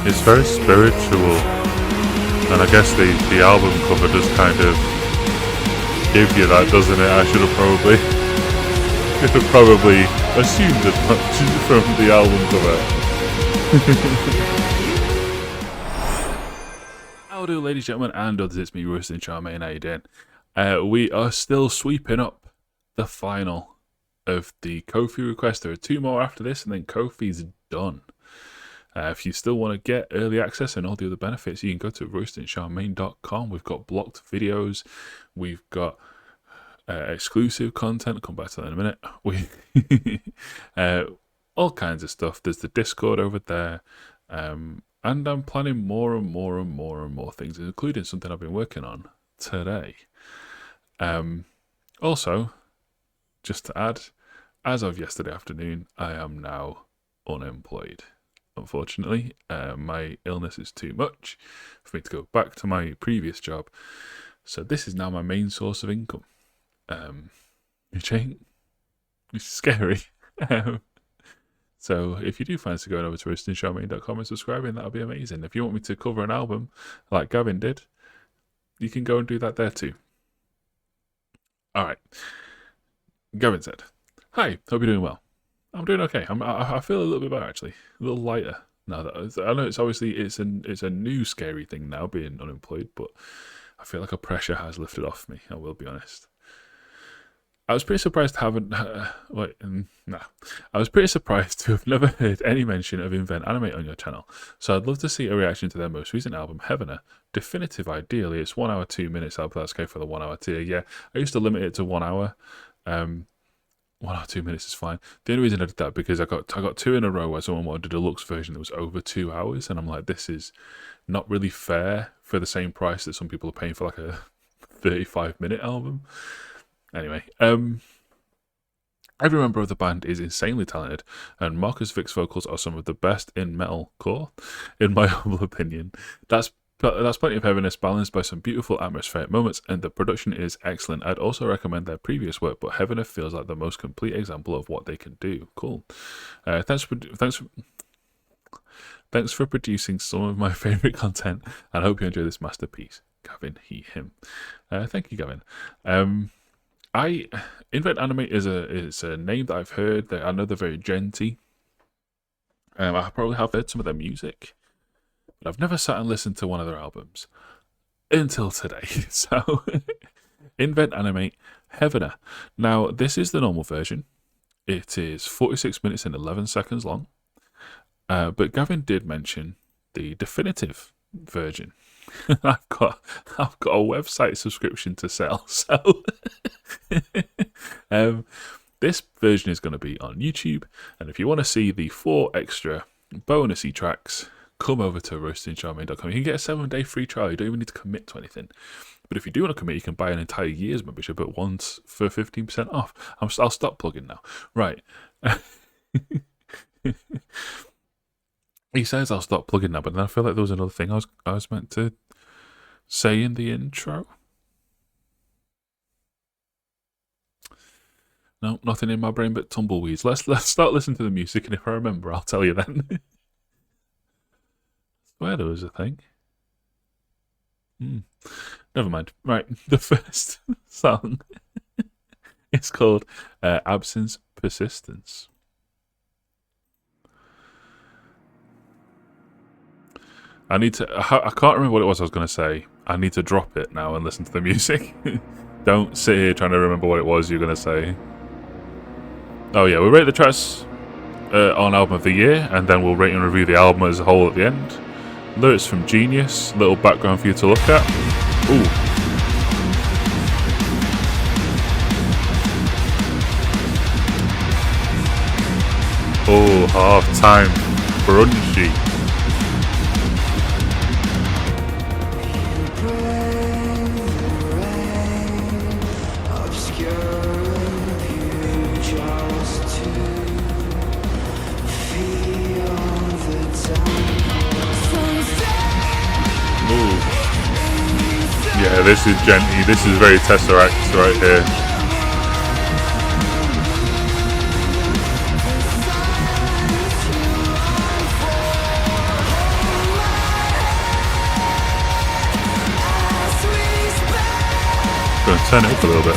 It's very spiritual, and I guess the album cover does kind of give you that, doesn't it? I should have probably assumed as much from the album cover. How do, ladies and gentlemen, and others? It's me, Roasting Charmaine. How you doing? We are still sweeping up the final of the Ko-fi request. There are 2 more after this, and then Ko-fi's done. If you still want to get early access and all the other benefits, you can go to roastingcharmaine.com. We've got blocked videos. We've got exclusive content. I'll come back to that in a minute. All kinds of stuff. There's the Discord over there. And I'm planning more and more things, including something I've been working on today. Also, just to add, as of yesterday afternoon, I am now unemployed. Unfortunately, my illness is too much for me to go back to my previous job. So this is now my main source of income. Which is scary. So if you do fancy going over to roastingcharmaine.com and subscribing, that would be amazing. If you want me to cover an album like Gavin did, you can go and do that there too. Alright. Gavin said, "Hi, hope you're doing well." I'm doing okay. I feel a little bit better, actually. A little lighter now. I know it's obviously it's a new scary thing now, being unemployed, but I feel like a pressure has lifted off me. I will be honest. I was pretty surprised to I was pretty surprised to have never heard any mention of Invent Animate on your channel. So I'd love to see a reaction to their most recent album, Heavener. Definitive, ideally. It's 1 hour 2 minutes. I'll go for the 1 hour tier. Yeah, I used to limit it to 1 hour. 1 hour 2 minutes is fine. The only reason I did that because I got 2 in a row where someone wanted a deluxe version that was over 2 hours, and I'm like, this is not really fair for the same price that some people are paying for like a 35-minute album. Anyway, every member of the band is insanely talented, and Marcus Vic's vocals are some of the best in metalcore, in my humble opinion. That's plenty of heaviness balanced by some beautiful atmospheric moments, and the production is excellent. I'd also recommend their previous work, but Heavener feels like the most complete example of what they can do. Cool. Thanks for producing some of my favorite content, and I hope you enjoy this masterpiece. Gavin, he, him. Thank you, Gavin. Invent Animate is a name that I've heard. I know they're very genty. I probably have heard some of their music, but I've never sat and listened to one of their albums until today. So, Invent Animate, Heavener. Now, this is the normal version. It is 46 minutes and 11 seconds long. But Gavin did mention the definitive version. I've got a website subscription to sell, so this version is going to be on YouTube, and if you want to see the 4 extra bonusy tracks, come over to roastingcharmaine.com. You can get a 7-day free trial. You don't even need to commit to anything. But if you do want to commit, you can buy an entire year's membership at once for 15% off. I'll stop plugging now. Right. He says I'll stop plugging now, but then I feel like there was another thing I was meant to say in the intro. No, nothing in my brain but tumbleweeds. Let's start listening to the music, and if I remember, I'll tell you then. I swear there was a thing. Never mind. Right, the first song is called Absence Persistence. I can't remember what it was I was going to say. I need to drop it now and listen to the music. Don't sit here trying to remember what it was you're going to say. Oh yeah, we'll rate the tracks on Album of the Year, and then we'll rate and review the album as a whole at the end. Lyrics from Genius, little background for you to look at. Ooh. Oh, half-time crunchy. Yeah, this is genty. This is very Tesseract right here. turn it up a little bit.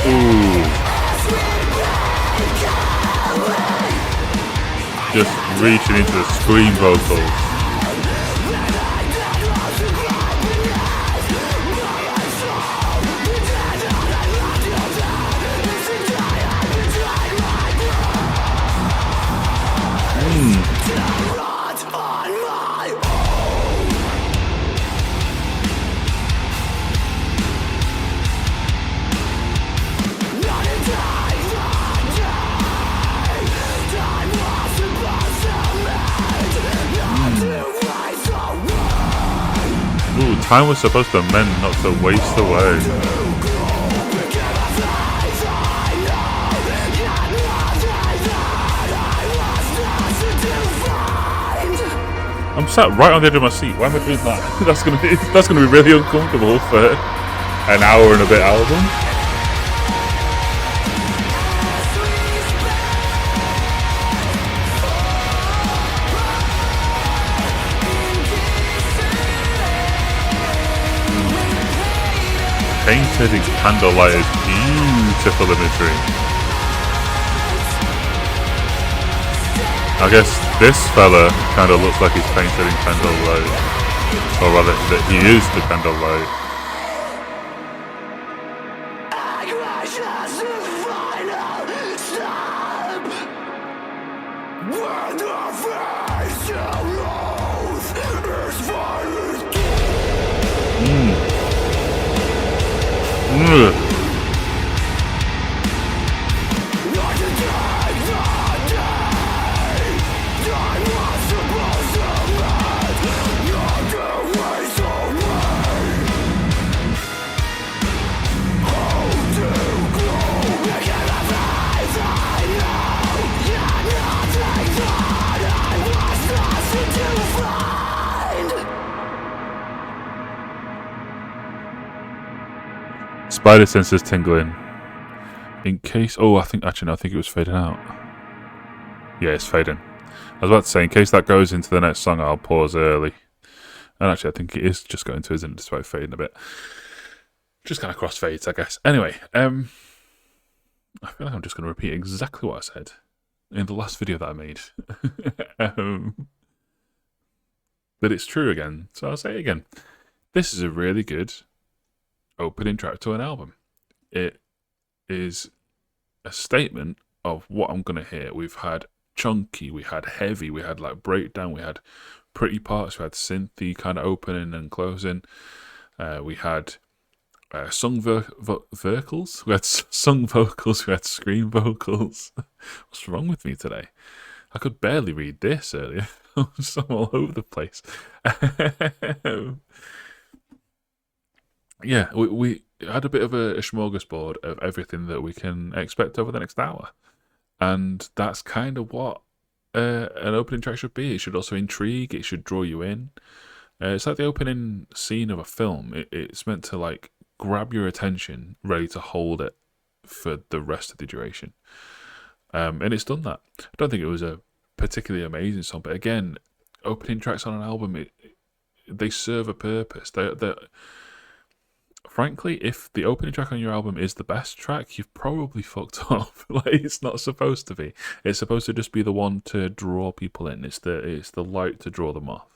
Ooh. Just reaching into the scream vocals. Ooh, time was supposed to mend, not to waste away. I'm sat right on the edge of my seat. Why am I doing that? That's gonna be really uncomfortable for an hour and a bit album. Painted in candlelight is beautiful imagery. I guess this fella kind of looks like he's painted in candlelight, or rather that he is the candlelight. Spider senses tingling. In case, I think it was fading out. Yeah, it's fading. I was about to say, in case that goes into the next song, I'll pause early. And actually, I think it is just going to, isn't it? Despite fading a bit. Just kind of crossfades, I guess. Anyway, I feel like I'm just going to repeat exactly what I said in the last video that I made. But it's true again, so I'll say it again. This is a really good opening track to an album. It is a statement of what I'm going to hear. We've had chunky, we had heavy, we had like breakdown, we had pretty parts, we had synthy kind of opening and closing. We had sung vocals, we had sung vocals, we had scream vocals. What's wrong with me today? I could barely read this earlier. I'm all over the place. Yeah, we had a bit of a smorgasbord of everything that we can expect over the next hour. And that's kind of what an opening track should be. It should also intrigue, it should draw you in. It's like the opening scene of a film. It's meant to like grab your attention, ready to hold it for the rest of the duration. And it's done that. I don't think it was a particularly amazing song, but again, opening tracks on an album, they serve a purpose. They're frankly, if the opening track on your album is the best track, you've probably fucked up. Like, it's not supposed to be. It's supposed to just be the one to draw people in. It's the light to draw them off.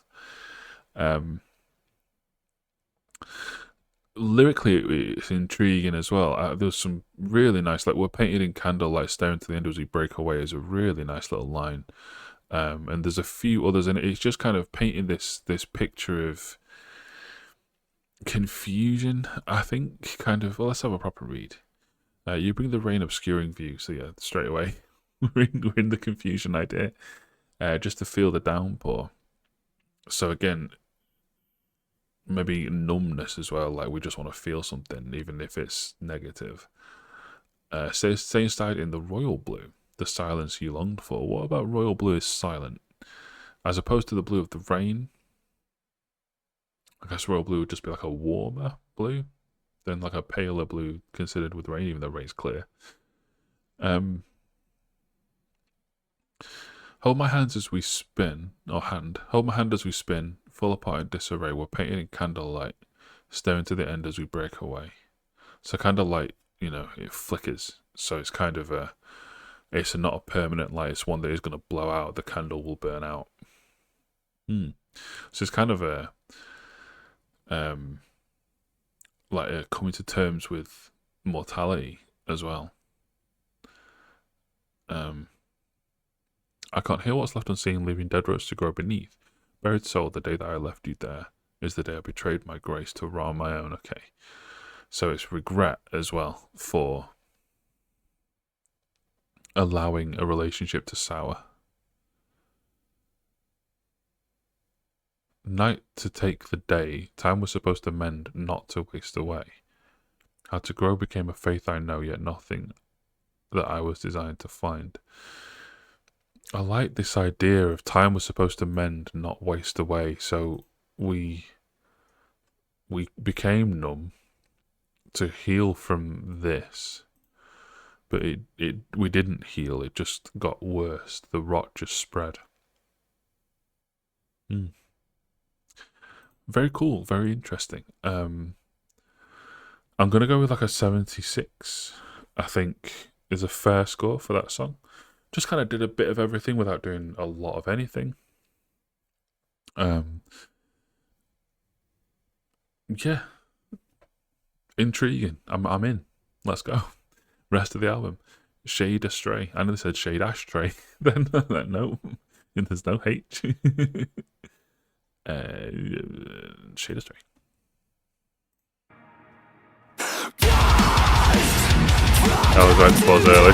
Lyrically, it's intriguing as well. There's some really nice, like, we're painted in candlelight, staring to the end as we break away is a really nice little line. And there's a few others, and it's just kind of painting this picture of confusion, I think, kind of. Well, let's have a proper read. You bring the rain obscuring view, so yeah, straight away we're in the confusion idea, just to feel the downpour. So again, maybe numbness as well, like we just want to feel something even if it's negative. Stay inside in the royal blue, the silence you longed for. What about royal blue is silent as opposed to the blue of the rain? I guess royal blue would just be like a warmer blue. than like a paler blue considered with rain, even though rain's clear. Hold my hands as we spin, or hand. Hold my hand as we spin, fall apart in disarray. We're painted in candlelight, staring to the end as we break away. So candlelight, it flickers. So it's kind of it's not a permanent light. It's one that is going to blow out. The candle will burn out. So it's kind of a coming to terms with mortality as well. I can't hear what's left unseen, leaving dead roots to grow beneath. Buried soul, the day that I left you there is the day I betrayed my grace to wrong my own. Okay, so it's regret as well for allowing a relationship to sour. Night to take the day, time was supposed to mend, not to waste away. How to grow became a faith I know, yet nothing that I was designed to find. I like this idea of time was supposed to mend, not waste away. So we became numb to heal from this, but we didn't heal. It just got worse. The rot just spread. Very cool. Very interesting. I'm gonna go with like a 76. I think is a fair score for that song. Just kind of did a bit of everything without doing a lot of anything. Yeah, intriguing. I'm in. Let's go. Rest of the album. Shade Astray. I know they said Shade Ashtray. Then no, there's no H. Shade Astray. I was right to pause early.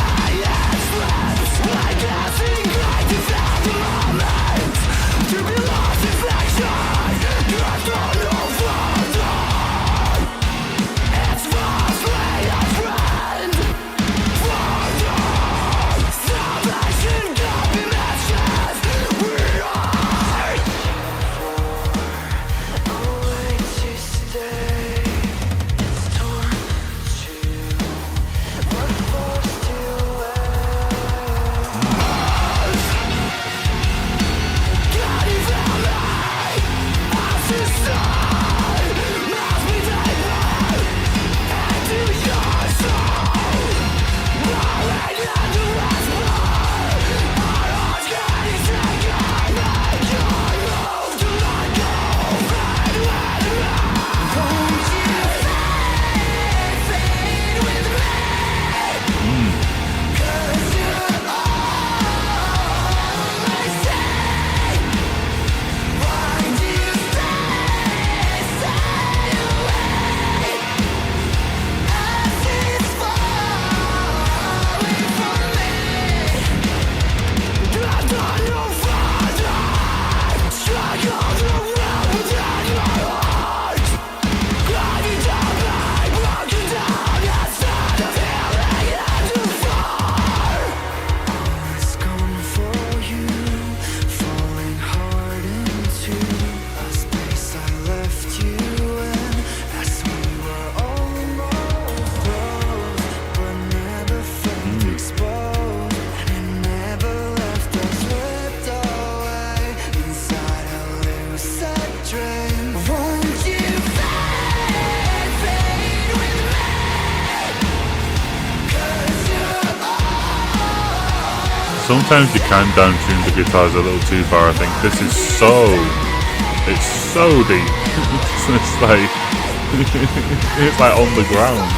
Sometimes you can down-tune the guitars a little too far, I think. This is it's so deep. It's like, it's like on the ground.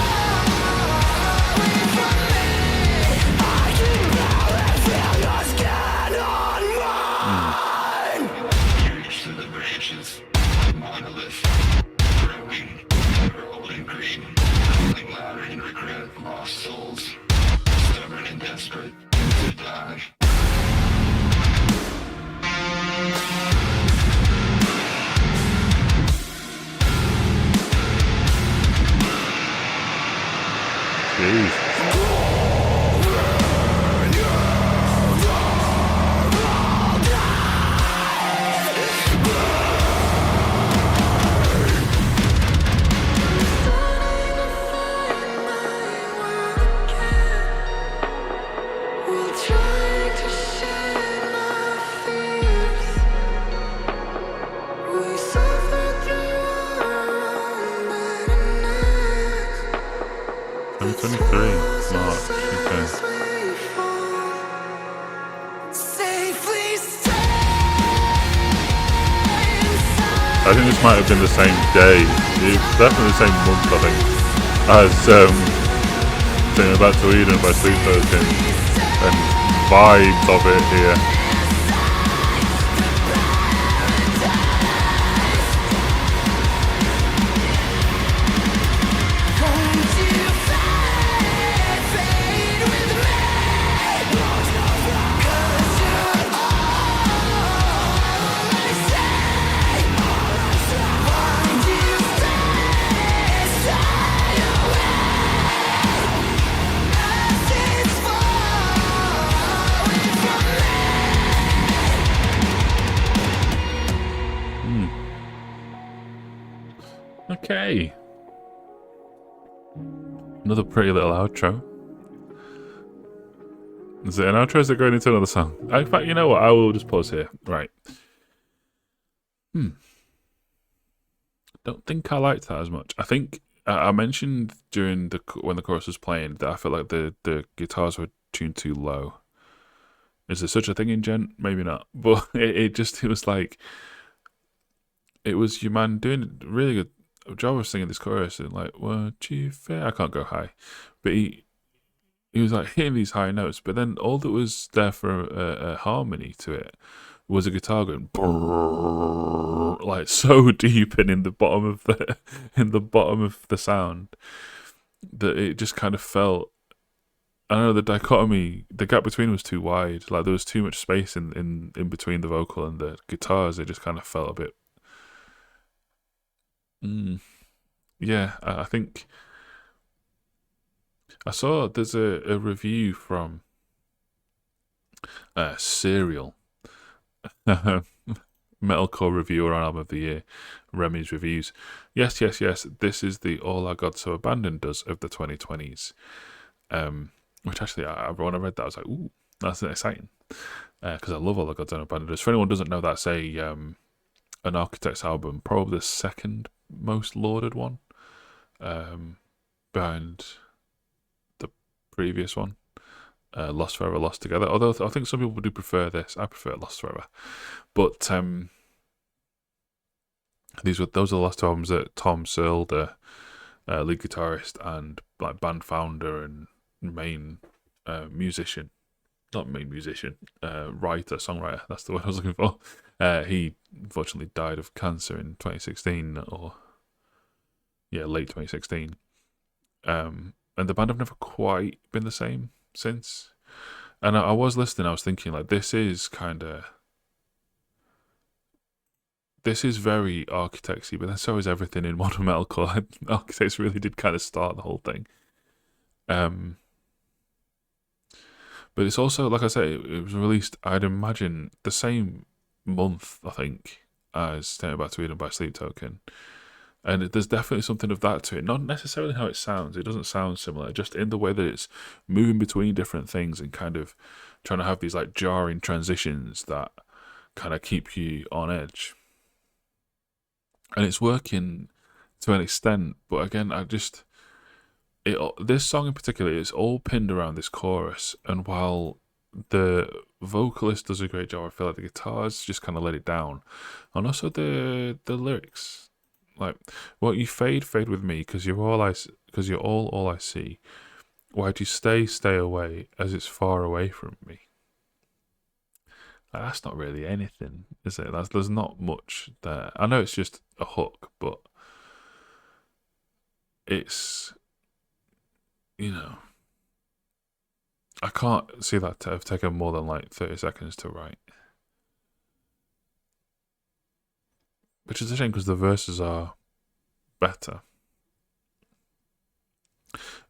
I think this might have been the same day. It's definitely the same month, I think, as Singing Back to Eden by Sleep Token, and vibes of it here. Okay. Another pretty little outro. Is it an outro or is it going into another song? In fact, you know what? I will just pause here. Right. Don't think I liked that as much. I think I mentioned during when the chorus was playing that I felt like the guitars were tuned too low. Is there such a thing in Gent? Maybe not. But it was like, it was your man doing a really good job of singing this chorus and like, "Won't you fair?" I can't go high, but he was like hitting these high notes. But then all that was there for a harmony to it was a guitar going brrr, like so deep and in the bottom of the sound that it just kind of felt. I don't know, the dichotomy, the gap between was too wide. Like there was too much space in between the vocal and the guitars. It just kind of felt a bit. Yeah, I think I saw there's a review from Serial, metalcore reviewer on Album of the Year, Remy's reviews. Yes. This is the All Our Gods So Abandoned does of the 2020s. Which actually, when I read that, I was like, ooh, that's exciting. Because I love All Our Gods So Abandoned. For anyone who doesn't know, that's an Architects album, probably the second most lauded one, behind the previous one, Lost Forever, Lost Together. Although I think some people do prefer this. I prefer Lost Forever. But those are the last two albums that Tom Searle, the lead guitarist and like band founder and main musician, not main musician, writer, songwriter, that's the word I was looking for. He unfortunately died of cancer in 2016, late 2016. And the band have never quite been the same since. And I was listening, I was thinking, like, this is very Architects-y, but then so is everything in modern metalcore. Architects really did kind of start the whole thing. But it's also, like I say, it was released, I'd imagine, the same month, I think, as Singing Back to Eden by Sleep Token. And there's definitely something of that to it. Not necessarily how it sounds. It doesn't sound similar. Just in the way that it's moving between different things and kind of trying to have these like jarring transitions that kind of keep you on edge. And it's working to an extent. But again, this song in particular is all pinned around this chorus. And while the vocalist does a great job, I feel like the guitars just kind of let it down. And also the lyrics. Like, won't you fade with me, because you're all I see. Why'd you stay away, as it's far away from me? Like, that's not really anything, is it? There's not much there. I know it's just a hook, but it's, I can't see that to have taken more than like 30 seconds to write. Which is a shame because the verses are better.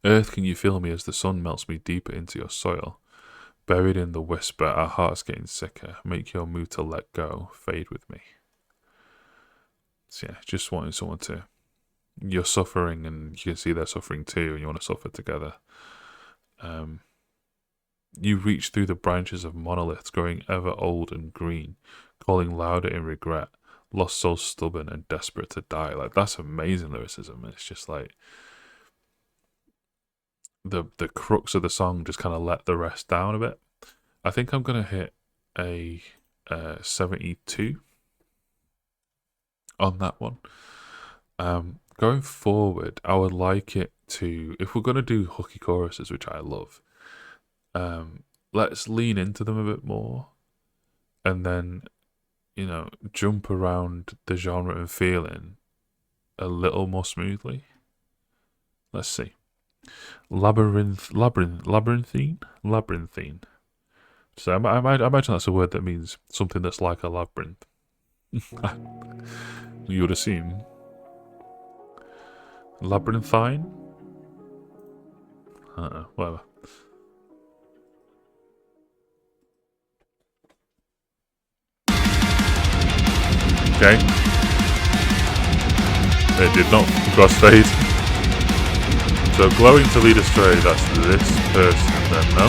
Earth, can you feel me as the sun melts me deeper into your soil? Buried in the whisper, our hearts getting sicker. Make your move to let go, fade with me. So yeah, just wanting someone to... You're suffering and you can see they're suffering too and you want to suffer together. You reach through the branches of monoliths growing ever old and green, calling louder in regret. Lost so stubborn and desperate to die. Like, that's amazing lyricism. It's just like the crux of the song just kind of let the rest down a bit. I think I'm gonna hit a 72 on that one. Going forward, I would like it to, if we're gonna do hooky choruses, which I love, let's lean into them a bit more, and then jump around the genre and feeling a little more smoothly. Let's see. Labyrinthine. So I imagine that's a word that means something that's like a labyrinth. You would assume. Labyrinthine? Whatever. Okay. It did not crossfade. So glowing to lead astray, that's this person then, no?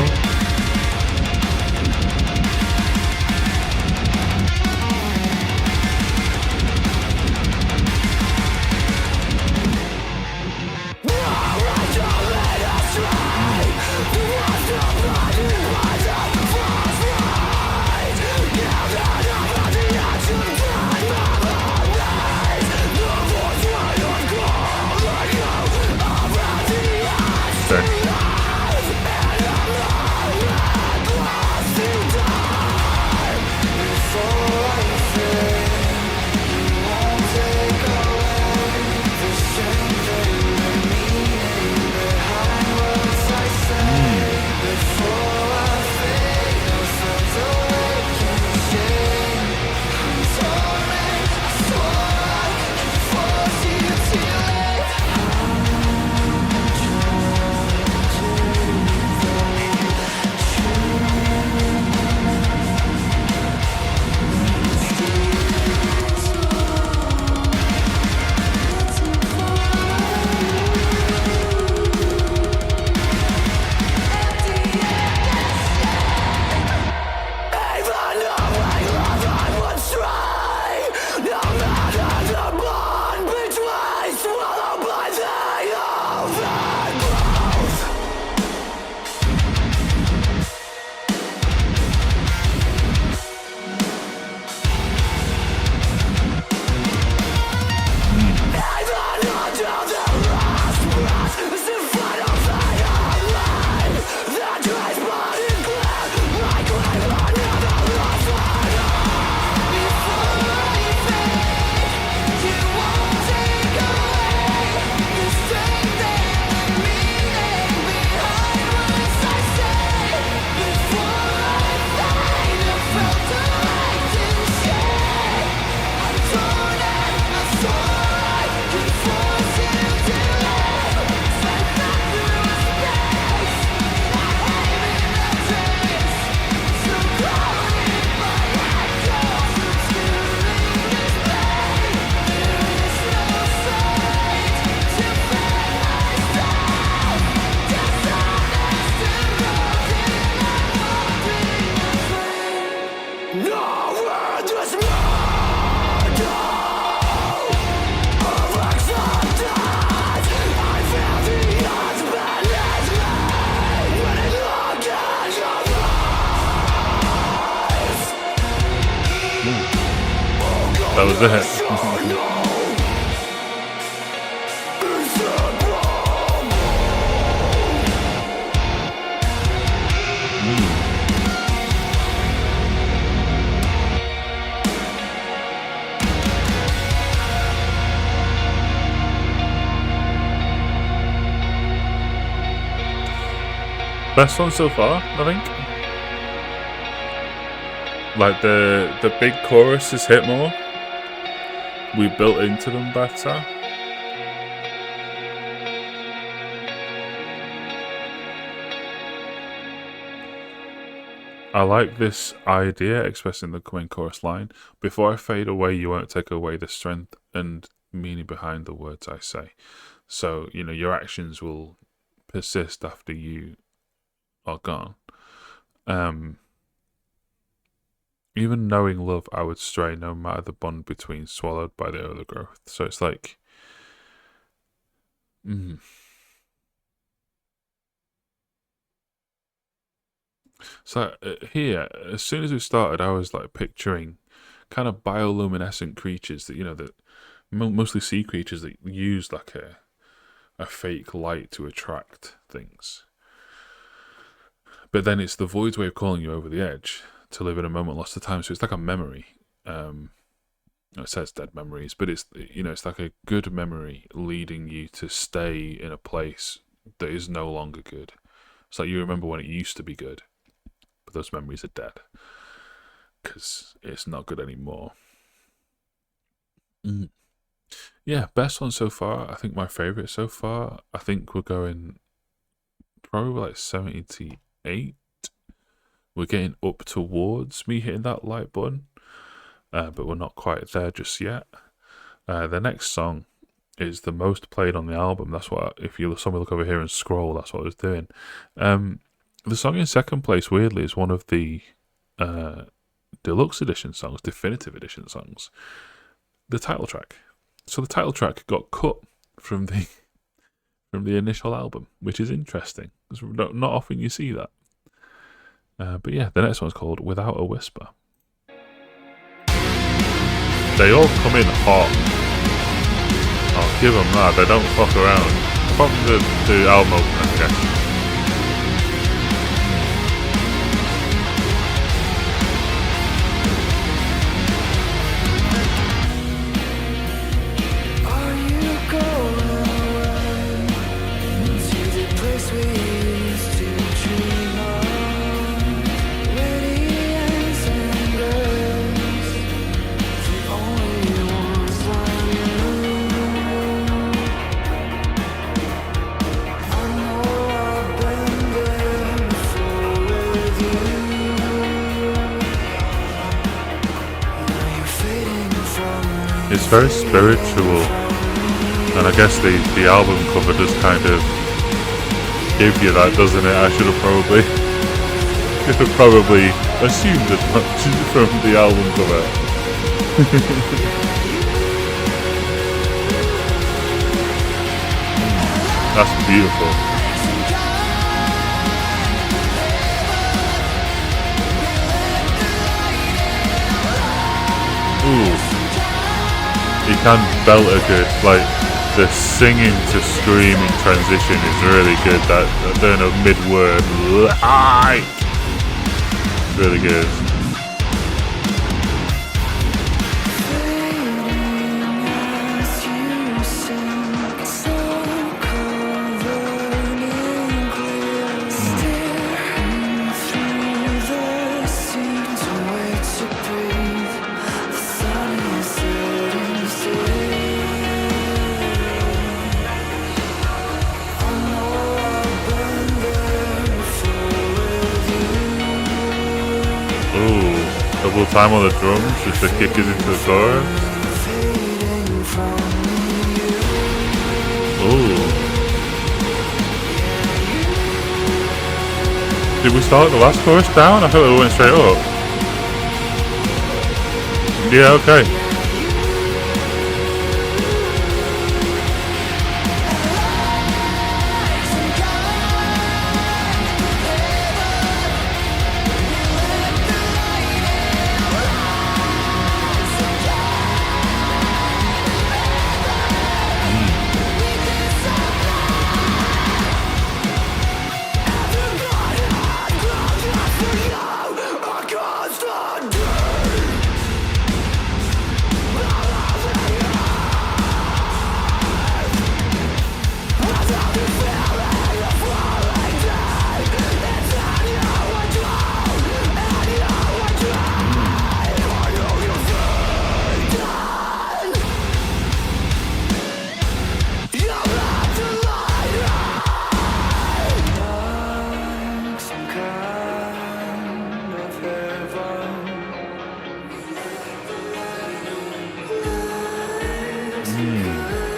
That was it. Best one so far, I think. Like the big choruses hit more. We built into them better. I like this idea, expressing the coming chorus line. Before I fade away, you won't take away the strength and meaning behind the words I say. So, your actions will persist after you are gone. Even knowing love, I would stray, no matter the bond between, swallowed by the overgrowth. So it's like, So here, as soon as we started, I was like picturing kind of bioluminescent creatures that that mostly sea creatures that use like a fake light to attract things. But then it's the void's way of calling you over the edge to live in a moment lost to time. So it's like a memory. It says dead memories, but it's it's like a good memory leading you to stay in a place that is no longer good. It's like you remember when it used to be good, but those memories are dead because it's not good anymore. Yeah, best one so far. I think my favorite so far. I think we're going probably like 78. We're getting up towards me hitting that like button, but we're not quite there just yet. The next song is the most played on the album. That's what, if you saw me look over here and scroll, that's what I was doing. The song in second place, weirdly, is one of the deluxe edition songs, definitive edition songs, the title track. So the title track got cut from the initial album, which is interesting. It's not often you see that. But yeah, the next one's called Without a Whisper. They all come in hot. I'll give them that. They don't fuck around. Apart from the album opener, I guess. It's very spiritual, and I guess the album cover does kind of give you that, doesn't it? I should have probably assumed as much from the album cover. That's beautiful. Ooh. You can belt a good, like the singing to screaming transition is really good. That doing a mid-word, really good. Double time on the drums just to kick it into the chorus. Ooh. Did we start the last chorus down? I thought we went straight up. Yeah, okay.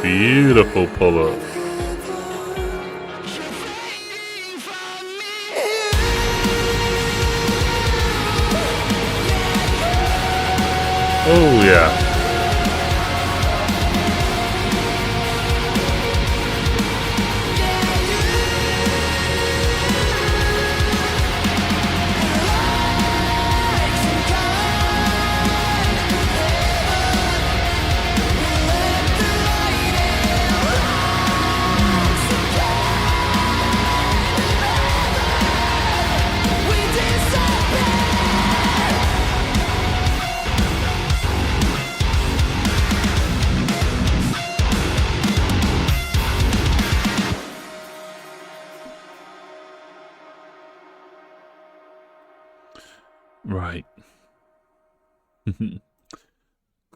Beautiful pull-up. Oh yeah.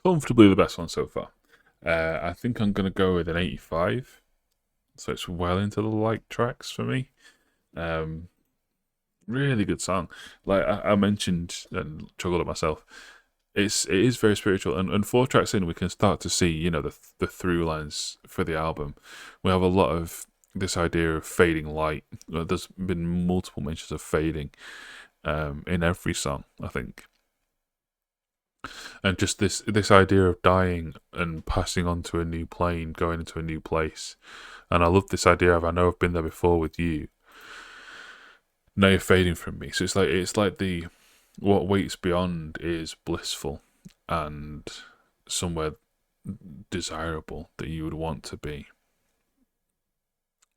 Comfortably the best one so far. I think I'm gonna go with an 85. So it's well into the light tracks for me. Really good song. Like I mentioned and chuckled at myself. It is very spiritual, and 4 tracks in, we can start to see, you know, the through lines for the album. We have a lot of this idea of fading light. There's been multiple mentions of fading in every song, I think, and just this idea of dying and passing on to a new plane, going into a new place. And I love this idea of, I know I've been there before with you. Now you're fading from me. So it's like the what waits beyond is blissful and somewhere desirable that you would want to be.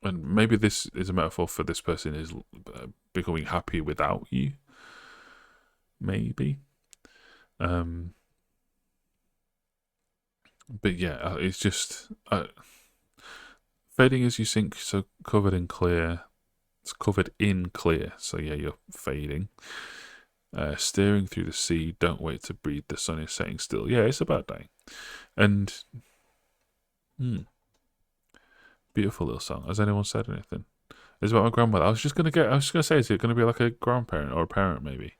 And maybe this is a metaphor for this person is becoming happy without you. Maybe. But yeah, it's just fading as you sink, so covered in clear. It's covered in clear, so yeah, you're fading. Steering through the sea, don't wait to breathe, the sun is setting still. Yeah, it's about dying. And beautiful little song. Has anyone said anything? It's about my grandmother. I was just gonna say, is it gonna be like a grandparent or a parent maybe?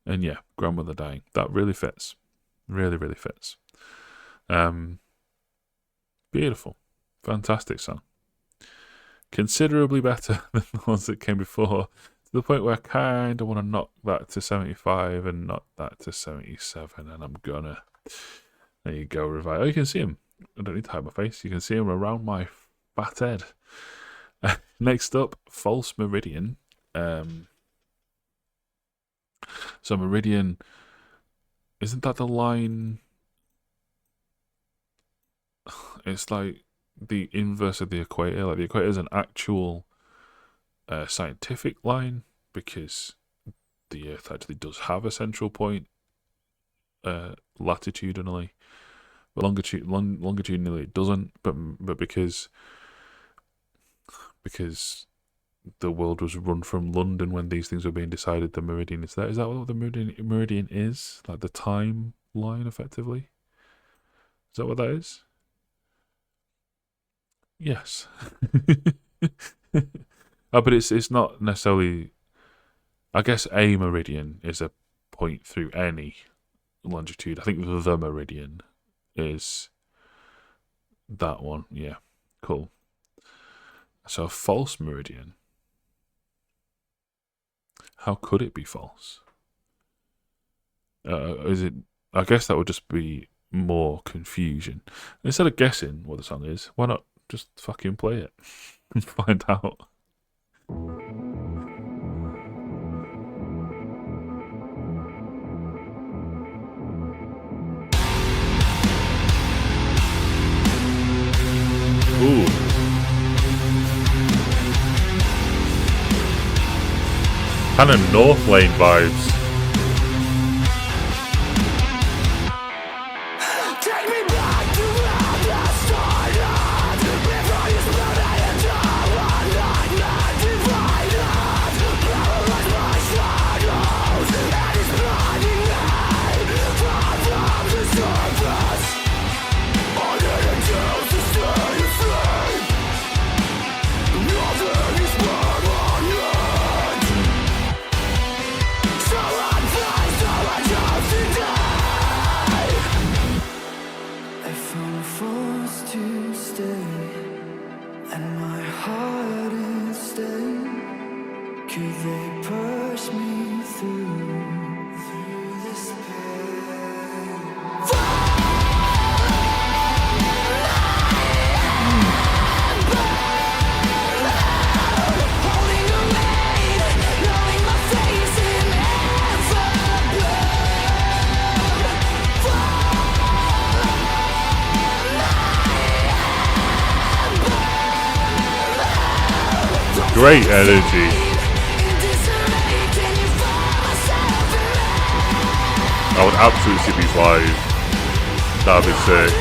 And yeah, grandmother dying. That really fits. Really, really fits. Beautiful. Fantastic song. Considerably better than the ones that came before, to the point where I kind of want to knock that to 75 and knock that to 77, and I'm gonna. There you go, Revive. Oh, you can see him. I don't need to hide my face. You can see him around my fat head. Next up, False Meridian. So Meridian, isn't that the line? It's like the inverse of the equator. Like the equator is an actual scientific line because the Earth actually does have a central point latitudinally, but longitudinally it doesn't. But because the world was run from London when these things were being decided, the meridian is there. Is that what the meridian is? Like the time line, effectively? Is that what that is? Yes. But it's not necessarily. I guess a meridian is a point through any longitude. I think the meridian is that one. Yeah, cool. So a false meridian. How could it be false? Is it? I guess that would just be more confusion. Instead of guessing what the song is, why not just fucking play it and find out? Ooh. Kind of North Lane vibes. Great energy. I would absolutely see these live. That'd be sick.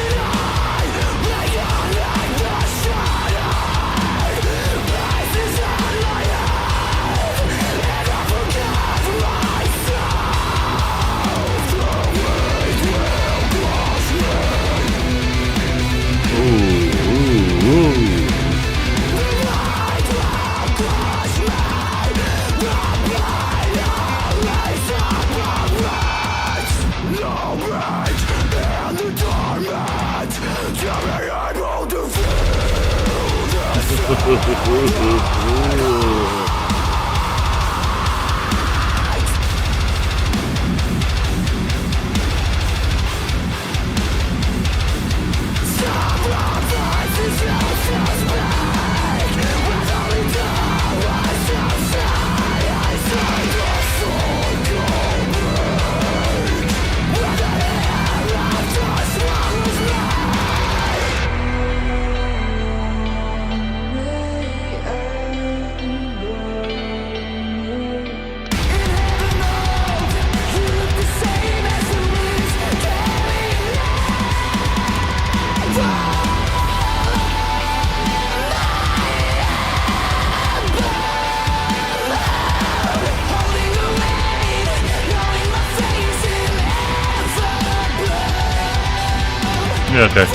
Yeah, okay.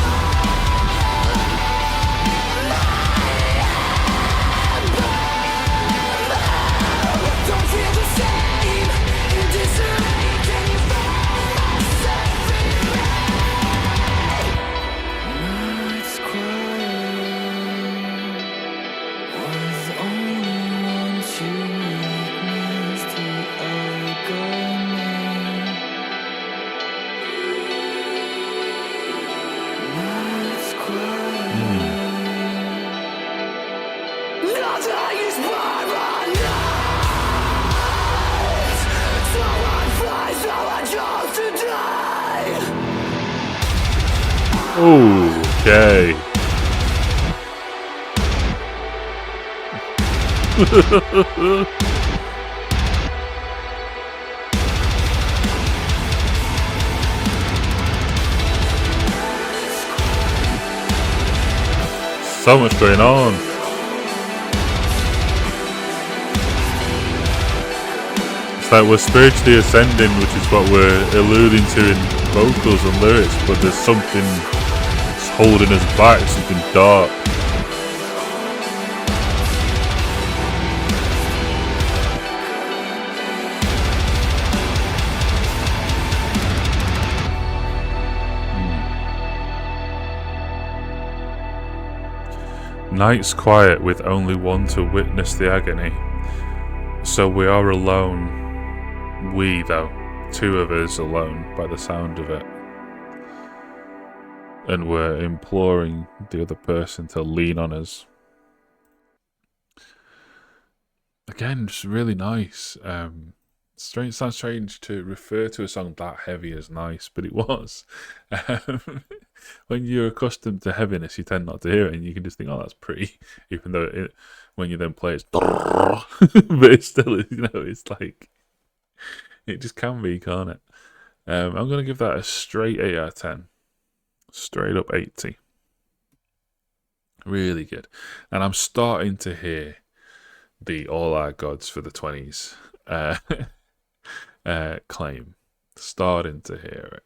Okay. So much going on. It's like we're spiritually ascending, which is what we're alluding to in vocals and lyrics, but there's something that's holding us back, something dark. Night's quiet with only one to witness the agony. So we are alone. We, though. Two of us alone by the sound of it. And we're imploring the other person to lean on us. Again, just really nice. Strange, sounds strange to refer to a song that heavy as nice, but it was. When you're accustomed to heaviness, you tend not to hear it, and you can just think, "Oh, that's pretty," even though when you then play, it's but it's still, it's like it just can be, can't it? I'm gonna give that a straight 8 out of 10, straight up 80. Really good, and I'm starting to hear the "All Our Gods for the 20s" claim. Starting to hear it.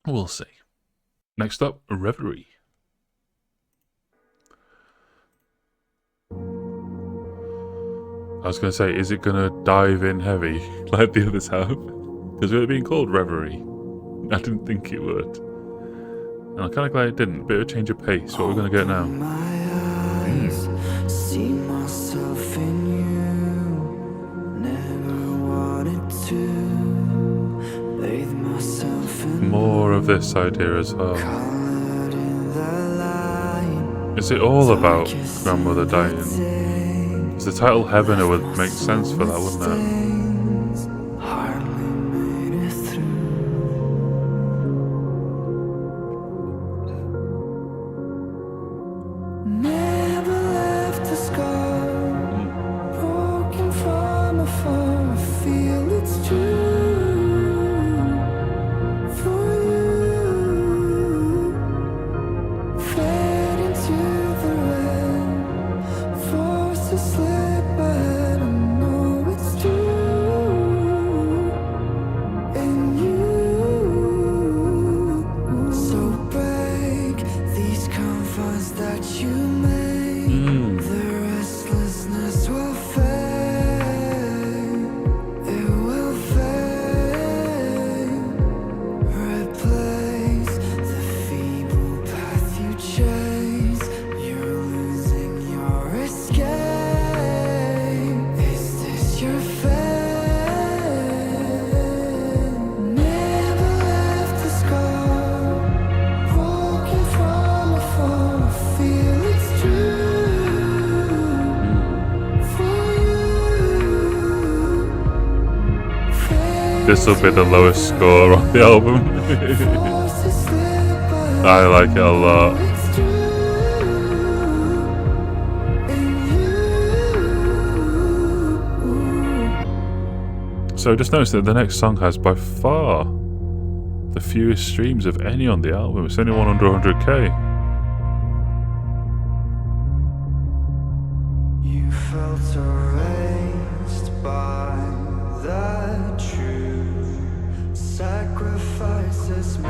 We'll see. Next up, Reverie. I was going to say, is it going to dive in heavy like the others have? Because it being called Reverie. I didn't think it would. And I'm kind of glad it didn't. Bit of a change of pace. What we're going to get now. See myself in you. Never wanted to. More of this idea as well. Is it all about grandmother dying? Is the title Heaven? It would make sense for that, wouldn't it? This will be the lowest score on the album. I like it a lot. So just notice that the next song has by far the fewest streams of any on the album. It's only one under 100k. You felt erased by the truth, sacrifices made.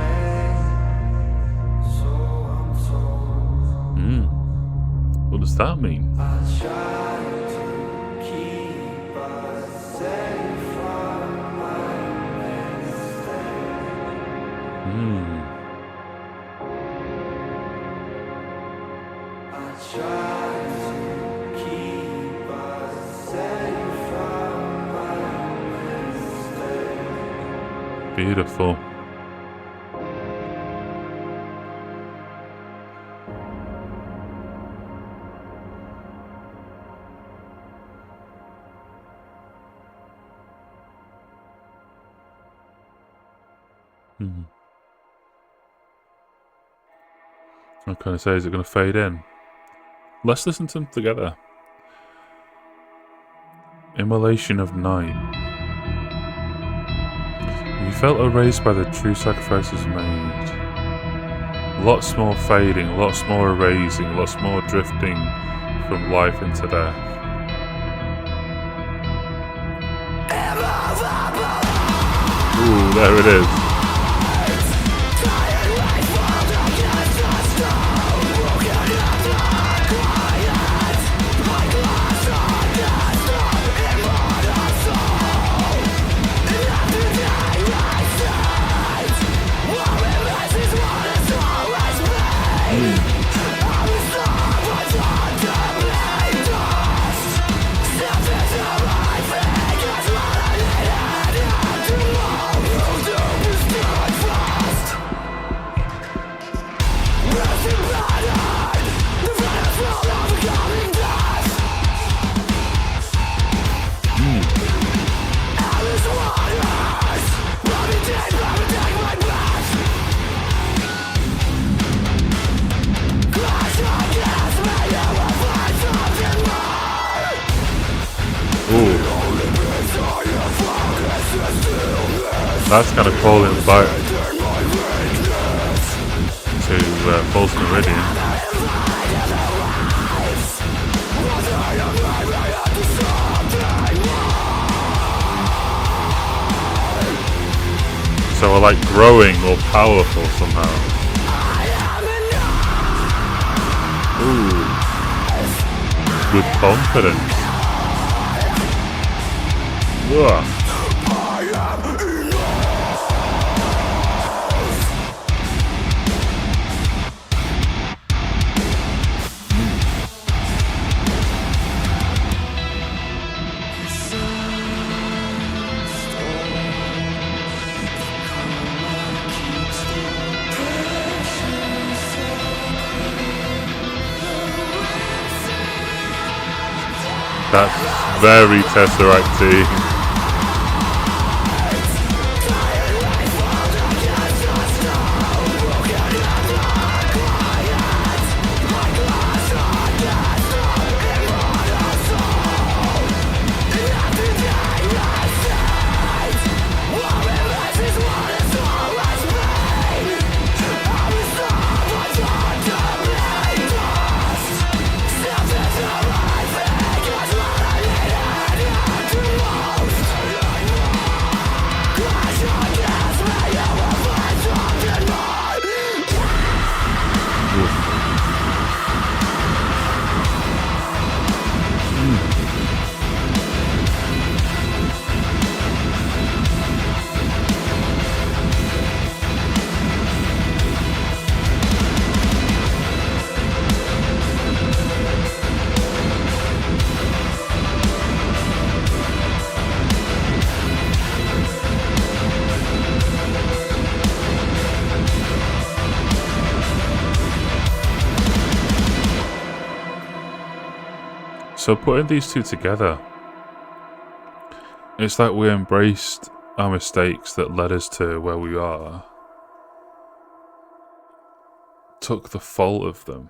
So I'm told. What does that mean? I try to keep us safe from my mistake. I try to keep us safe from my mistake. Beautiful. I'm kind of say, is it going to fade in? Let's listen to them together. Immolation of Night. You felt erased by the true sacrifices made. Lots more fading, lots more erasing, lots more drifting from life into death. Ooh, there it is. That's kind of calling back to False Meridian. So we're like growing more powerful somehow. Ooh. Good confidence. Ugh. That's very Tesseract-y. So putting these two together, it's like we embraced our mistakes that led us to where we are, took the fault of them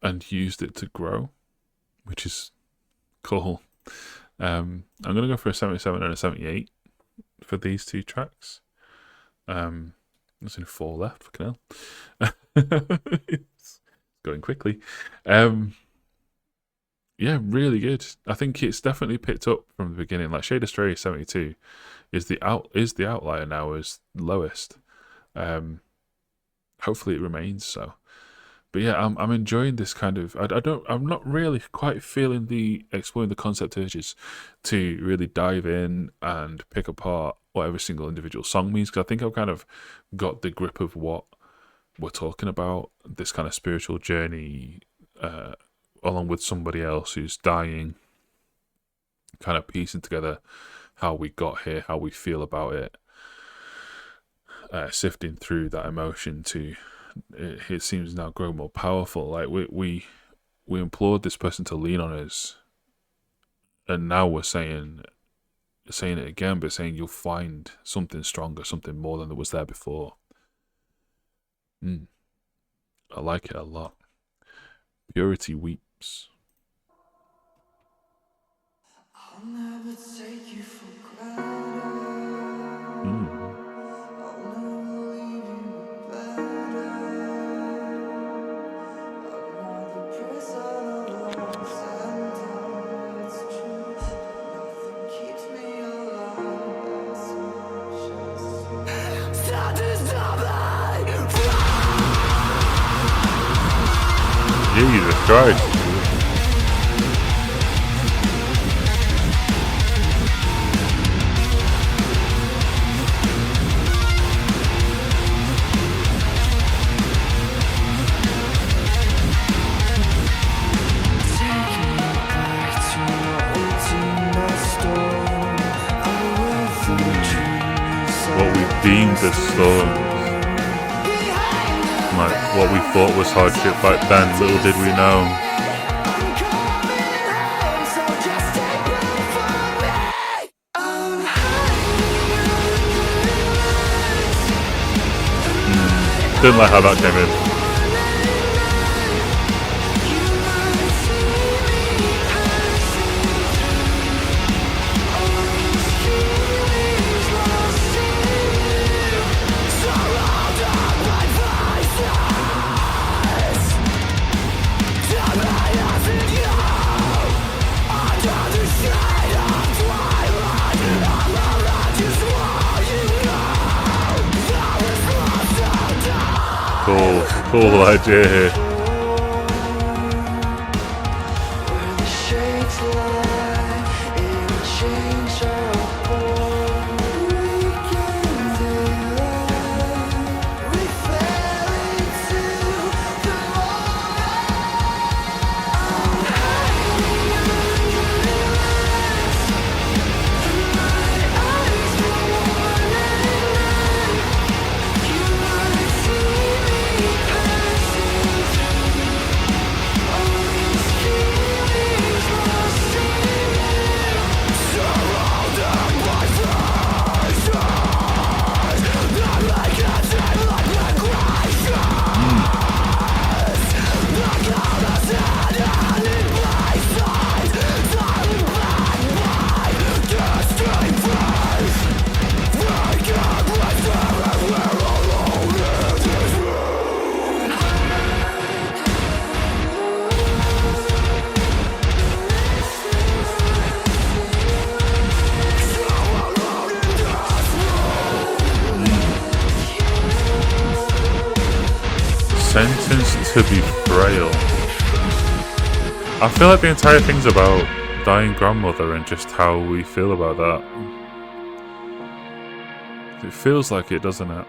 and used it to grow, which is cool. I'm going to go for a 77 and a 78 for these two tracks. There's only 4 left, fucking hell. It's going quickly. Yeah, really good. I think it's definitely picked up from the beginning. Like Shade of Stray 72 is the outlier now as lowest. Hopefully it remains so. But yeah, I'm enjoying this kind of. I'm not really quite feeling the exploring the concept urges to really dive in and pick apart what every single individual song means, because I think I've kind of got the grip of what we're talking about. This kind of spiritual journey, along with somebody else who's dying, kind of piecing together how we got here, how we feel about it, sifting through that emotion to. It seems now grow more powerful. Like we implored this person to lean on us, and now we're saying it again, but saying you'll find something stronger, something more than there was there before. I like it a lot. Purity weeps. I'll never take you for granted. I'll never leave you better. I'm not the prison of loss and time. It's true. Nothing keeps me alive as much as start to stop Jesus Christ. What we deemed as storms, like what we thought was hardship back then, little did we know. Didn't like how that came in. Cool idea here. Sentenced to be frail. I feel like the entire thing's about dying grandmother and just how we feel about that. It feels like it, doesn't it?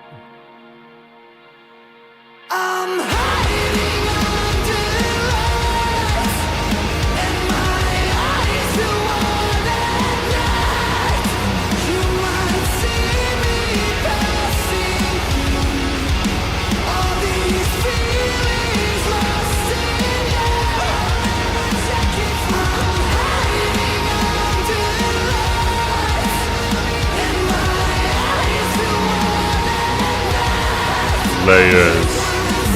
layers.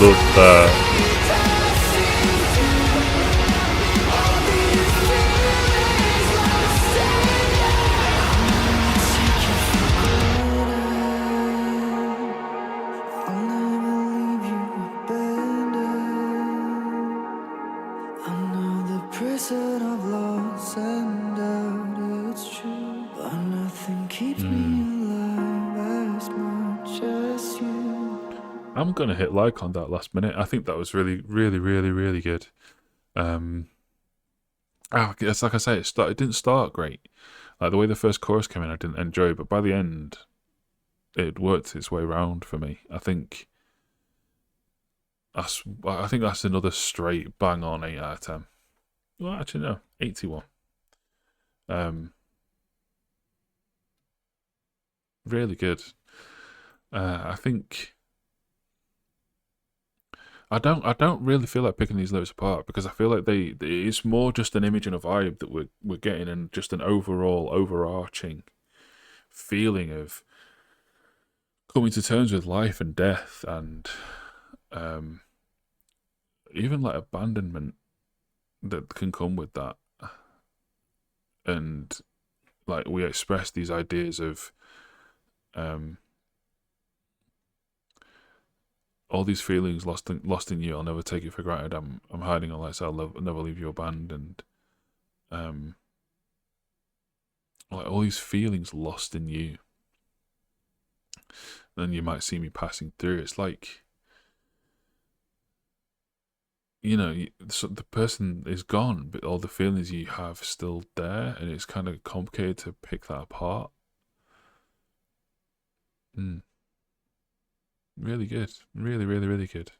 Love that. I'll never leave you abandoned. I'm not the person I've lost and doubt it's true, but nothing keeps me alive as much as you. I'm gonna hit like on that last minute. I think that was really, really, really, really good. It's like I say, it didn't start great. Like the way the first chorus came in, I didn't enjoy, but by the end, it worked its way round for me. I think that's another straight bang on 8 out of 10. Well, actually no, 81. Really good. I think I don't really feel like picking these lyrics apart because I feel like it's more just an image and a vibe that we're getting, and just an overall overarching feeling of coming to terms with life and death, and even like abandonment that can come with that. And like we express these ideas of all these feelings lost in you. I'll never take it for granted. I'm hiding on lights. I'll never leave you abandoned. Like all these feelings lost in you. Then you might see me passing through. It's like, you know, so the person is gone, but all the feelings you have still there, and it's kind of complicated to pick that apart. Really good. Really, really, really good.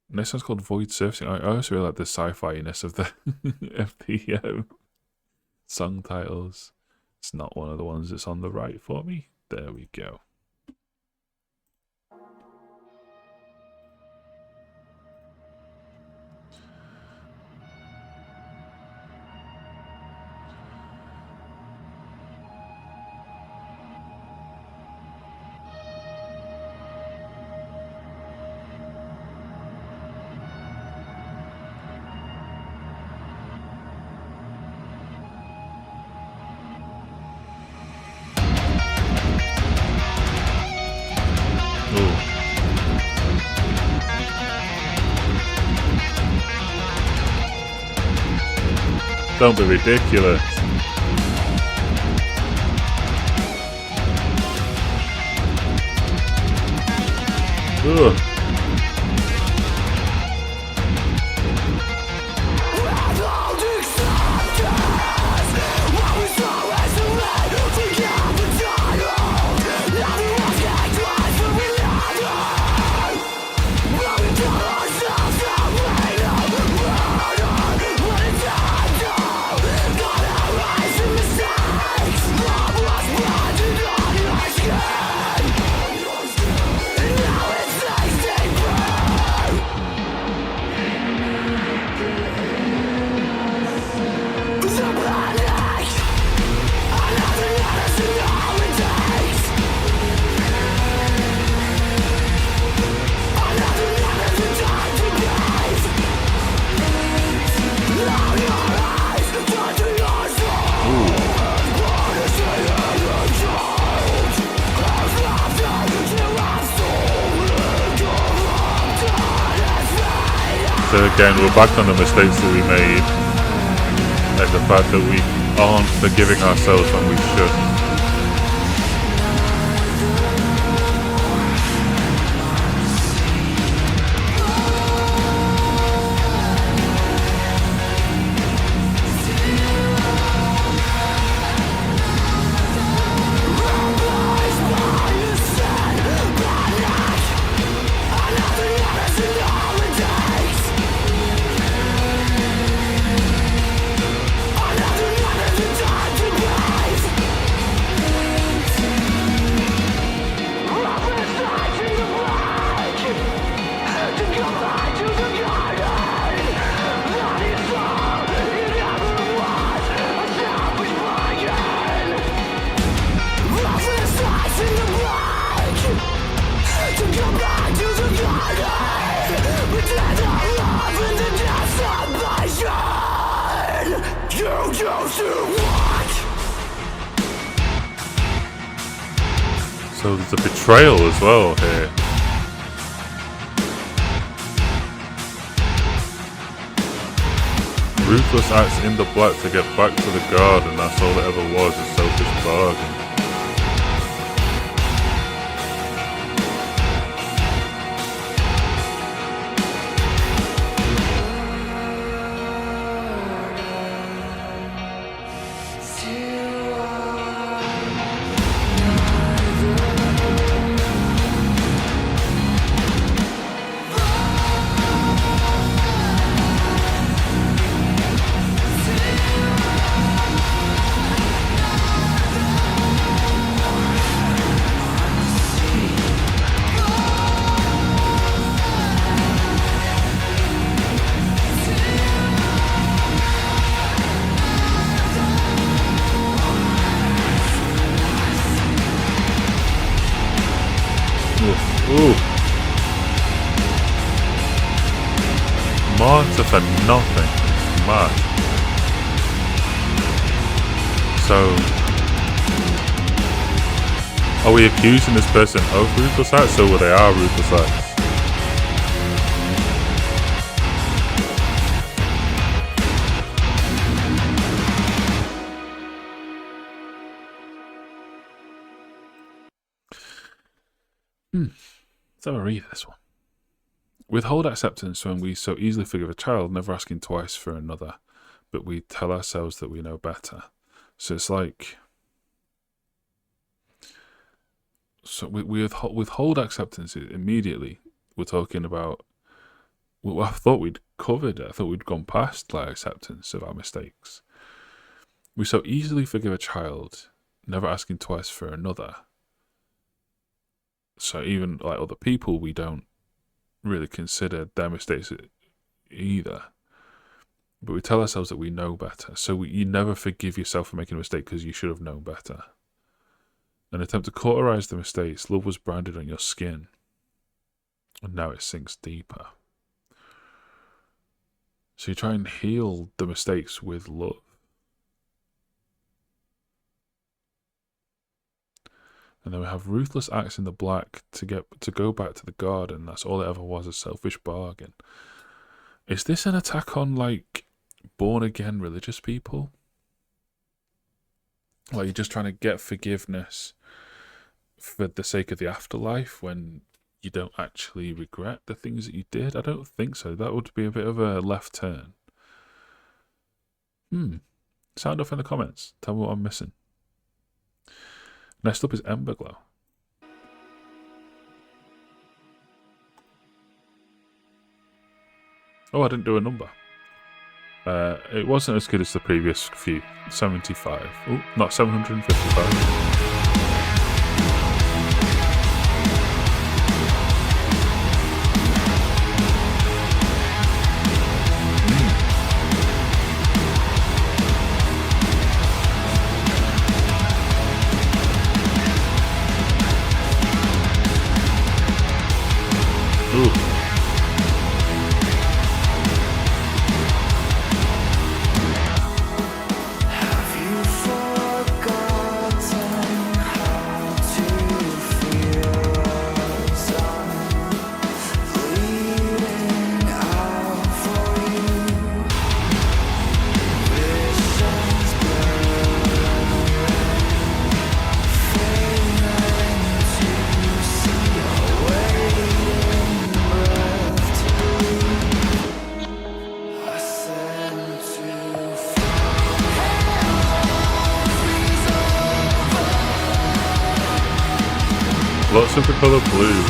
Next one's called Void Surfacing. I also really like the sci-fi-ness of the of the song titles. It's not one of the ones that's on the right for me. There we go. Don't be ridiculous. Ugh. So again, we're back on the mistakes that we made, and the fact that we aren't forgiving ourselves when we should. So there's a betrayal as well here. Ruthless acts in the black to get back to the guard, and that's all it ever was, a selfish bargain. Ooh. Martyr for nothing. It's mad. So, are we accusing this person of ruthless acts, or they are ruthless acts? Let's have a read this one. Withhold acceptance when we so easily forgive a child, never asking twice for another, but we tell ourselves that we know better. So it's like, so we withhold acceptance immediately. We're talking about, well, I thought we'd covered it. I thought we'd gone past like acceptance of our mistakes. We so easily forgive a child, never asking twice for another. So even like other people, we don't really consider their mistakes either. But we tell ourselves that we know better. So you never forgive yourself for making a mistake because you should have known better. An attempt to cauterize the mistakes, love was branded on your skin. And now it sinks deeper. So you try and heal the mistakes with love. And then we have ruthless acts in the black to go back to the garden. That's all it ever was, a selfish bargain. Is this an attack on like born again religious people? Like you're just trying to get forgiveness for the sake of the afterlife when you don't actually regret the things that you did? I don't think so. That would be a bit of a left turn. Sound off in the comments. Tell me what I'm missing. Next up is Emberglow. Oh, I didn't do a number. It wasn't as good as the previous few. 75. Oh, not 755. Lots of the colour blue.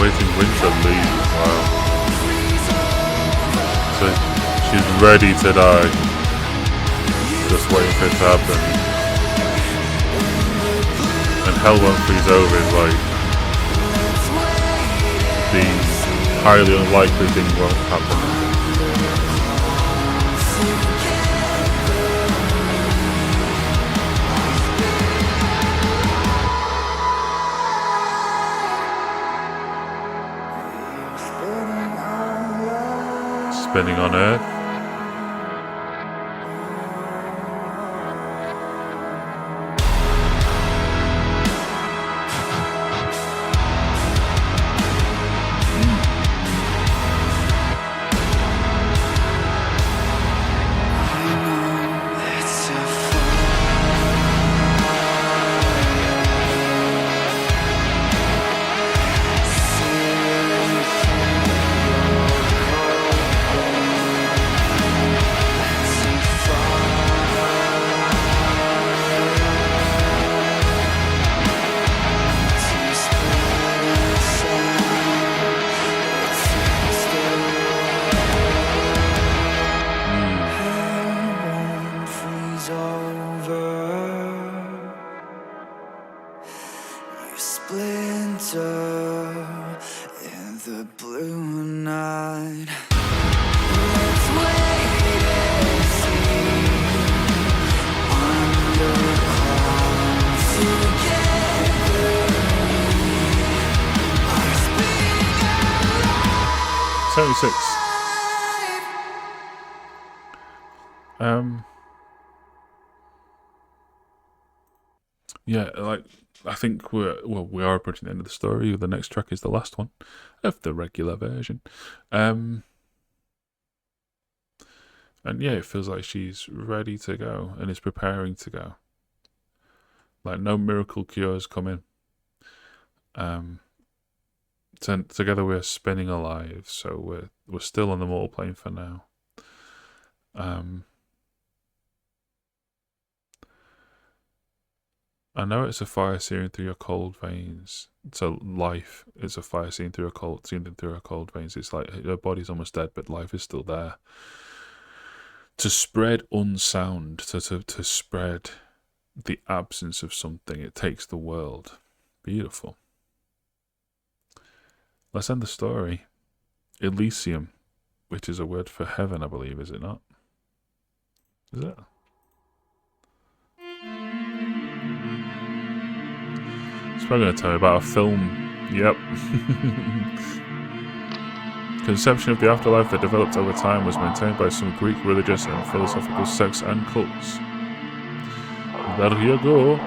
waiting winter leave. Wow. So she's ready to die. Just waiting for it to happen. And hell won't freeze over is like the highly unlikely thing won't happen. Spinning on Earth. Yeah, like I think we are approaching the end of the story. The next track is the last one of the regular version, and yeah, it feels like she's ready to go and is preparing to go. Like no miracle cures coming. Together we're spinning alive, so we're still on the mortal plane for now. I know it's a fire searing through your cold veins. So life is a fire searing through her cold veins. It's like her body's almost dead, but life is still there. To spread unsound, to spread the absence of something, it takes the world. Beautiful. Let's end the story. Elysium, which is a word for heaven, I believe, is it not? Is it? It's probably going to tell me about a film. Yep. Conception of the afterlife that developed over time was maintained by some Greek religious and philosophical sects and cults. There you go.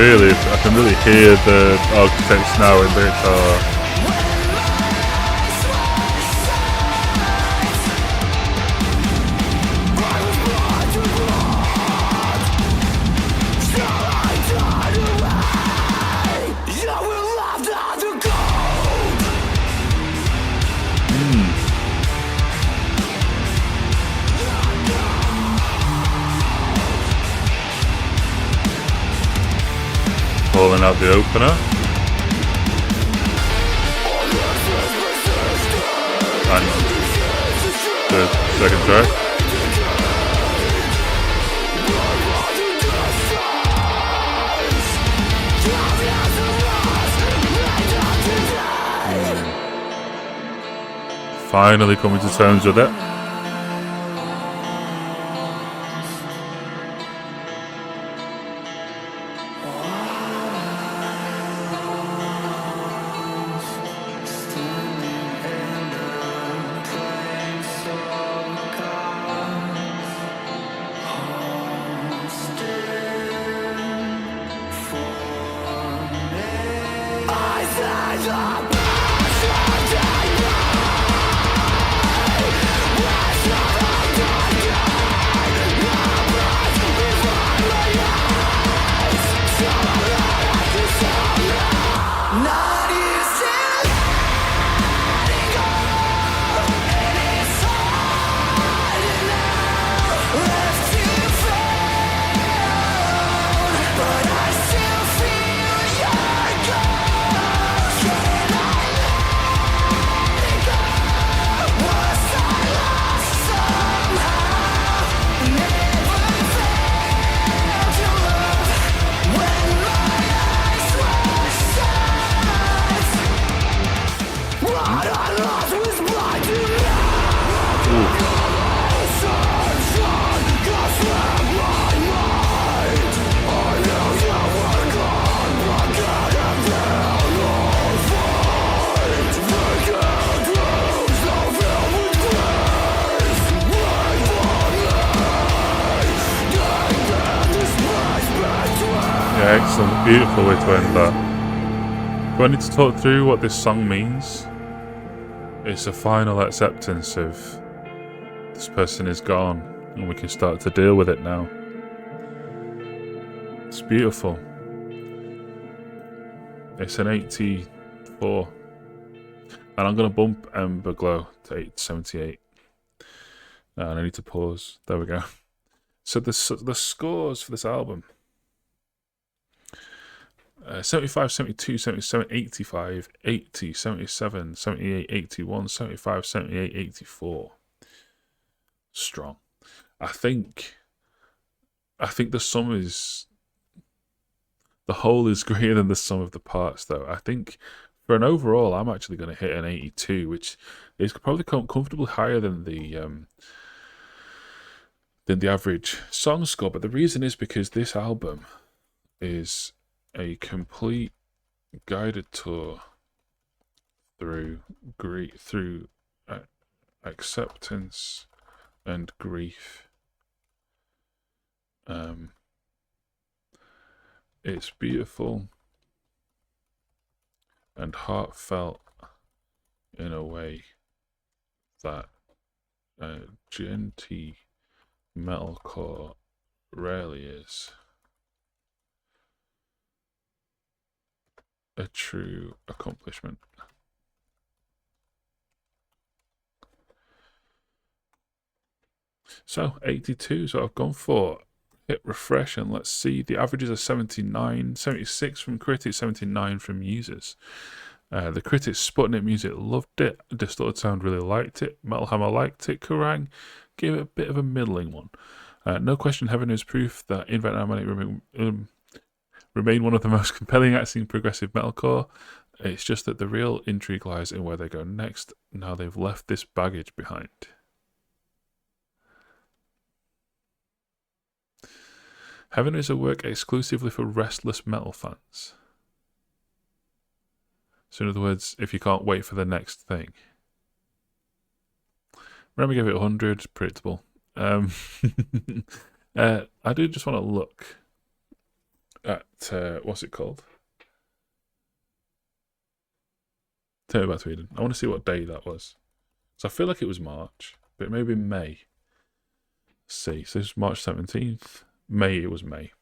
I can really hear the architects now in the guitar. Pulling out the opener. And the second track. Finally coming to terms with it. Excellent, beautiful way to end that. Do I need to talk through what this song means? It's a final acceptance of this person is gone and we can start to deal with it now. It's beautiful. It's an 84. And I'm going to bump Ember Glow to 878. And I need to pause. There we go. So the scores for this album. 75, 72, 77, 85, 80, 77, 78, 81, 75, 78, 84. Strong. I think the sum is... The whole is greater than the sum of the parts, though. I think for an overall, I'm actually going to hit an 82, which is probably comfortably higher than the average song score. But the reason is because this album is a complete guided tour through acceptance and grief. It's beautiful and heartfelt in a way that genty metalcore rarely is. A true accomplishment. So 82 is what I've gone for. Hit refresh and let's see. The averages are 79, 76 from critics, 79 from users. The critics, Sputnik Music loved it. Distorted Sound really liked it. Metal Hammer liked it. Kerrang gave it a bit of a middling one. No question, Heaven is proof that Invent Animate remain one of the most compelling acting progressive metalcore. It's just that the real intrigue lies in where they go next, now they've left this baggage behind. Heaven is a work exclusively for restless metal fans. So in other words, if you can't wait for the next thing. Remember, give it 100, predictable. I do just want to look at what's it called? Tell me about Sweden. I want to see what day that was. So I feel like it was March, but maybe May. Let's see. So this was March 17th. May, it was May.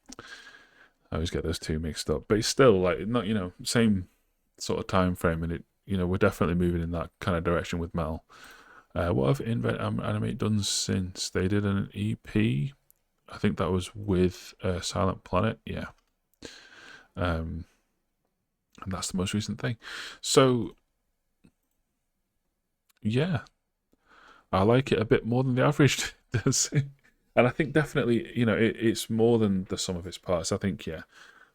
I always get those two mixed up. But it's still like not, same sort of time frame, and it, we're definitely moving in that kind of direction with metal. What have Invent Animate done since? They did an EP. I think that was with Silent Planet, yeah. And that's the most recent thing. So yeah, I like it a bit more than the average does. And I think definitely, it's more than the sum of its parts. I think, yeah,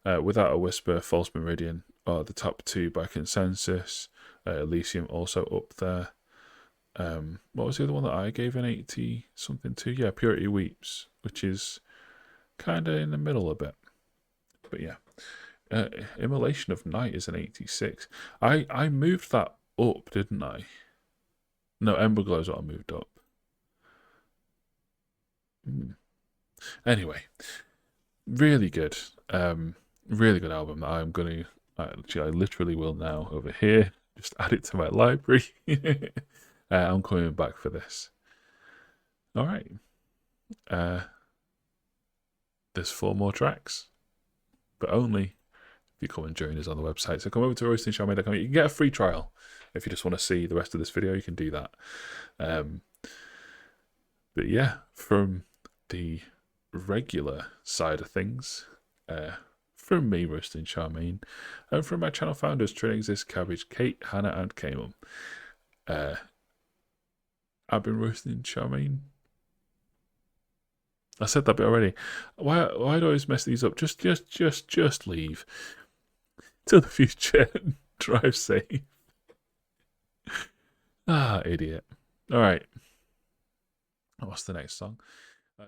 Without a Whisper, False Meridian are the top two by consensus. Elysium also up there. What was the other one that I gave an 80 something to? Yeah, Purity Weeps, which is kind of in the middle a bit. But yeah, Immolation of Night is an 86. I moved that up, didn't I? No, Emberglow is what I moved up. Anyway, really good. Really good album that I'm going to. Actually, I literally will now over here just add it to my library. I'm coming back for this. All right. There's 4 more tracks, but only if you come and join us on the website. So come over to roastingcharmaine.com. You can get a free trial if you just want to see the rest of this video. You can do that. But yeah, from the regular side of things, from me, Roasting Charmaine, and from my channel founders, Train Exist, Cabbage, Kate, Hannah, and Kamum, I've been Roasting Charmaine. I said that bit already. Why do I always mess these up? Just leave. Till the future. Drive safe. Idiot. All right. What's the next song?